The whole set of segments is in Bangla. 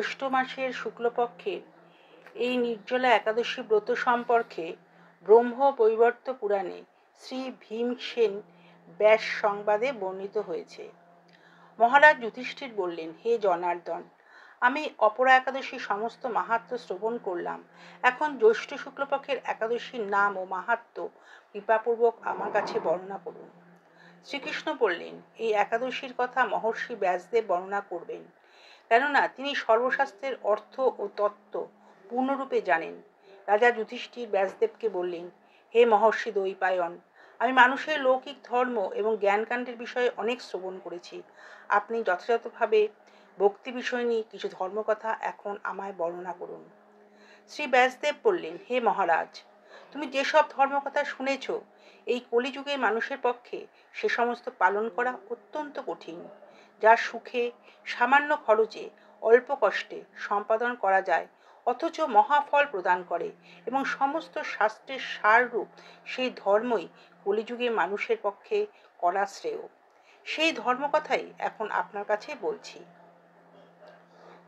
জ্যৈষ্ঠ মাসের শুক্লপক্ষের এই নির্জলা একাদশী ব্রত সম্পর্কে ব্রহ্ম বৈবর্ত পুরাণে শ্রী ভীমসেন ব্যাস সংবাদে বর্ণিত হয়েছে। মহারাজ যুধিষ্ঠির বললেন, হে জনার্দন, আমি অপরা একাদশীর সমস্ত মাহাত্ম্য শ্রবণ করলাম। এখন জ্যৈষ্ঠ শুক্লপক্ষের একাদশীর নাম ও মাহাত্ম্য কৃপাপূর্বক আমার কাছে বর্ণনা করুন। শ্রীকৃষ্ণ বললেন, এই একাদশীর কথা মহর্ষি ব্যাসদেব বর্ণনা করবেন, কেননা তিনি সর্বশাস্ত্রের অর্থ ও তত্ত্ব পূর্ণরূপে জানেন। রাজা যুধিষ্ঠির ব্যাসদেবকে বললেন, হে মহর্ষি দ্বৈপায়ন, আমি মানুষের লৌকিক ধর্ম এবং জ্ঞানকাণ্ডের বিষয়ে অনেক শ্রবণ করেছি। আপনি যথাযথভাবে ভক্তি বিষয় নিয়ে কিছু ধর্মকথা এখন আমায় বর্ণনা করুন। শ্রী ব্যাসদেব বললেন, হে মহারাজ, তুমি যেসব ধর্মকথা শুনেছ, এই কলিযুগের মানুষের পক্ষে সে সমস্ত পালন করা অত্যন্ত কঠিন। যা সুখে, সামান্য খরচে, অল্প কষ্টে সম্পাদন করা যায়, অথচ মহাফল প্রদান করে এবং সমস্ত শাস্ত্রের সাররূপ সেই ধর্মই কলিযুগের মানুষের পক্ষে করা শ্রেয়। সেই ধর্মকথাই এখন আপনার কাছে বলছি।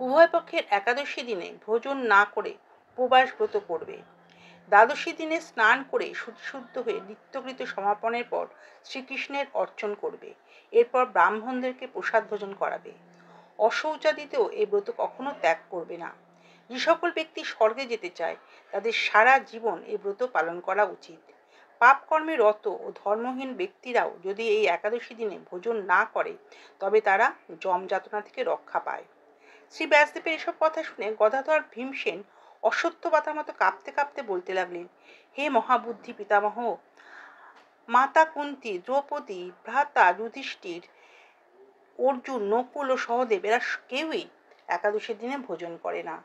উভয় পক্ষের একাদশী দিনে ভোজন না করে উপবাস ব্রত করবে। দ্বাদশী দিনে স্নান করে শুদ্ধ হয়ে নিত্যকৃত সমাপনের পর শ্রীকৃষ্ণের অর্চন করবে। এরপর ব্রাহ্মণদেরকে প্রসাদ ভোজন করাবে। অশৌচাদিতেও এই ব্রত কখনো ত্যাগ করবে না। যে সকল ব্যক্তি স্বর্গে যেতে চায়, তাদের সারা জীবন এই ব্রত পালন করা উচিত। পাপ কর্মে রত ও ধর্মহীন ব্যক্তিরাও যদি এই একাদশী দিনে ভোজন না করে, তবে তারা যম যাতনা থেকে রক্ষা পায়। শ্রী ব্যাসদেবের এসব কথা শুনে গদাধর ভীমসেন অসত্য পাতার মতো কাঁপতে কাঁপতে বলতে লাগলেন, হে মহাবুদ্ধি পিতামহ, মাতা কুন্তী, দ্রৌপদী, ভ্রাতা যুধিষ্ঠির, অর্জুন, নকুল ও সহদেব এরা কেউই একাদশীর দিনে ভোজন করে না।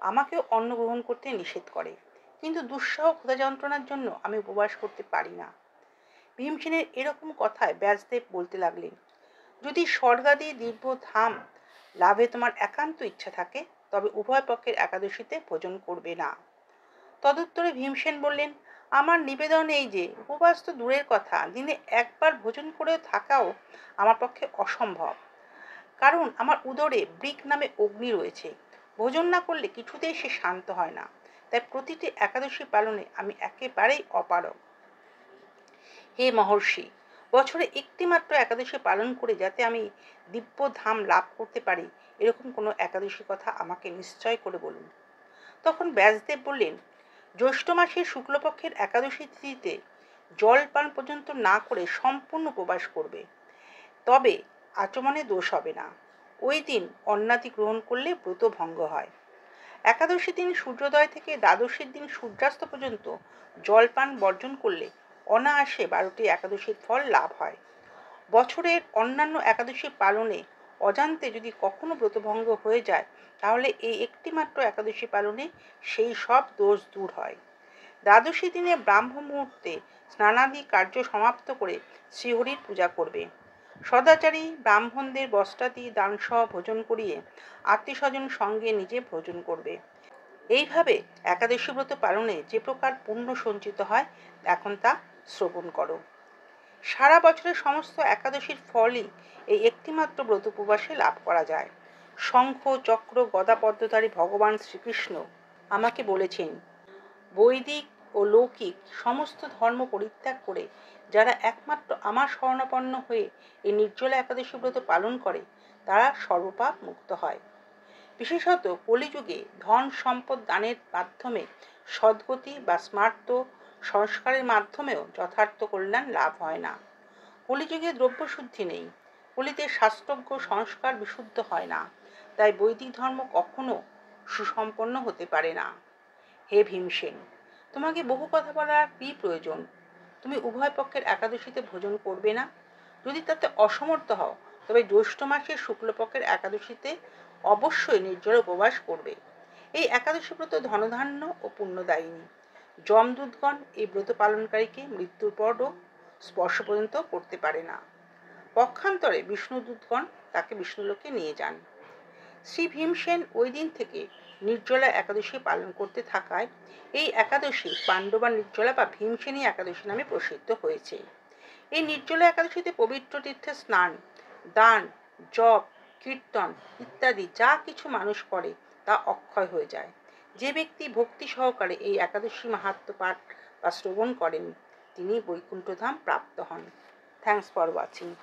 আমাকেও অন্ন গ্রহণ করতে নিষেধ করে, কিন্তু দুঃসহ ক্ষুধা যন্ত্রণার জন্য আমি উপবাস করতে পারি না। ভীমসেনের এরকম কথায় ব্যাসদেব বলতে লাগলেন, যদি স্বর্গাদি দিব্য ধাম লাভে তোমার একান্ত ইচ্ছা থাকে, তবে উভয় পক্ষের একাদশীতে ভোজন করবে না। তদুত্তরে ভীমসেন বললেন, আমার নিবেদন এই যে, উপবাস তো দূরের কথা, দিনে একবার ভোজন করে থাকাও আমার পক্ষে অসম্ভব। কারণ আমার উদরে বৃক নামে অগ্নি রয়েছে। ভোজন না করলে কিছুতেই সে শান্ত হয় না। তাই প্রতিটি একাদশী পালনে আমি একেবারেই অপারগ। হে মহর্ষি, বছরে একটি মাত্র একাদশী পালন করে যাতে আমি দিব্য ধাম লাভ করতে পারি, এরকম কোনো একাদশী কথা আমাকে নিশ্চয় করে বলুন। তখন ব্যাসদেব বললেন, জ্যৈষ্ঠ মাসের শুক্লপক্ষের একাদশী তিথিতে জল পান পর্যন্ত না করে সম্পূর্ণ উপবাস করবে, তবে আচমনে দোষ হবে না। ওই দিন অন্নাদি গ্রহণ করলে ব্রত ভঙ্গ হয়। একাদশী দিন সূর্যোদয় থেকে দ্বাদশীর দিন সূর্যাস্ত পর্যন্ত জলপান বর্জন করলে অনায়াসে 12টি একাদশীর ফল লাভ হয়। বছরের অন্যান্য একাদশী পালনে অজান্তে যদি কখনো ব্রতভঙ্গ হয়ে যায়, তাহলে এই একটি মাত্র একাদশী পালনে সেই সব দোষ দূর হয়। দ্বাদশী দিনে ব্রাহ্ম মুহূর্তে স্নানাদি কার্য সমাপ্ত করে শ্রীহরির পূজা করবে। সদাচারী ব্রাহ্মণদের বস্ত্রাদি দানসহ ভোজন করিয়ে আত্মীয় স্বজন সঙ্গে নিজে ভোজন করবে। এইভাবে একাদশী ব্রত পালনে যে প্রকার পুণ্য সঞ্চিত হয়, এখন তা শ্রবণ করো। সারা বছরের সমস্ত একাদশীর ফলই এই একটিমাত্র ব্রত উপবাসে লাভ করা যায়। শঙ্খ, চক্র, গদা পদ্মধারী ভগবান শ্রীকৃষ্ণ আমাকে বলেছেন, বৈদিক ও লৌকিক সমস্ত ধর্ম পরিত্যাগ করে যারা একমাত্র আমার শরণাপন্ন হয়ে এই নির্জলা একাদশী ব্রত পালন করে, তারা সর্বপাপ মুক্ত হয়। বিশেষত কলিযুগে ধন সম্পদ দানের মাধ্যমে সদ্গতি বা স্মার্ত সংস্কারের মাধ্যমেও যথার্থ কল্যাণ লাভ হয় না। কলিযুগে দ্রব্য শুদ্ধি নেই, কলিতে শাস্ত্রজ্ঞ সংস্কার বিশুদ্ধ হয় না, তাই বৈদিক ধর্ম কখনো সুসম্পন্ন হতে পারে না। হে ভীমসেন, তোমাকে বহু কথা বলার কি প্রয়োজন? তুমি উভয় পক্ষের একাদশীতে ভোজন করবে না। যদি তাতে অসমর্থ হও, তবে জ্যৈষ্ঠ মাসের শুক্লপক্ষের একাদশীতে অবশ্যই নির্জলা উপবাস করবে। এই একাদশী ব্রত ধনধান্য ও পুণ্যদায়িনী। যমদূতগণ এই ব্রত পালনকারীকে মৃত্যুর পরও স্পর্শ পর্যন্ত করতে পারে না। পক্ষান্তরে বিষ্ণুদূতগণ তাকে বিষ্ণুলোকে নিয়ে যান। শ্রী ভীমসেন ওই দিন থেকে নির্জলা একাদশী পালন করতে থাকায় এই একাদশী পাণ্ডবা নির্জলা বা ভীমসেনী একাদশী নামে প্রসিদ্ধ হয়েছে। এই নির্জলা একাদশীতে পবিত্র তীর্থে স্নান, দান, জপ, কীর্তন ইত্যাদি যা কিছু মানুষ করে তা অক্ষয় হয়ে যায়। যে ব্যক্তি ভক্তি সহকারে এই একাদশী মাহাত্ম্য পাঠ বা শ্রবণ করেন তিনি বৈকুণ্ঠধাম প্রাপ্ত হন। Thanks for watching.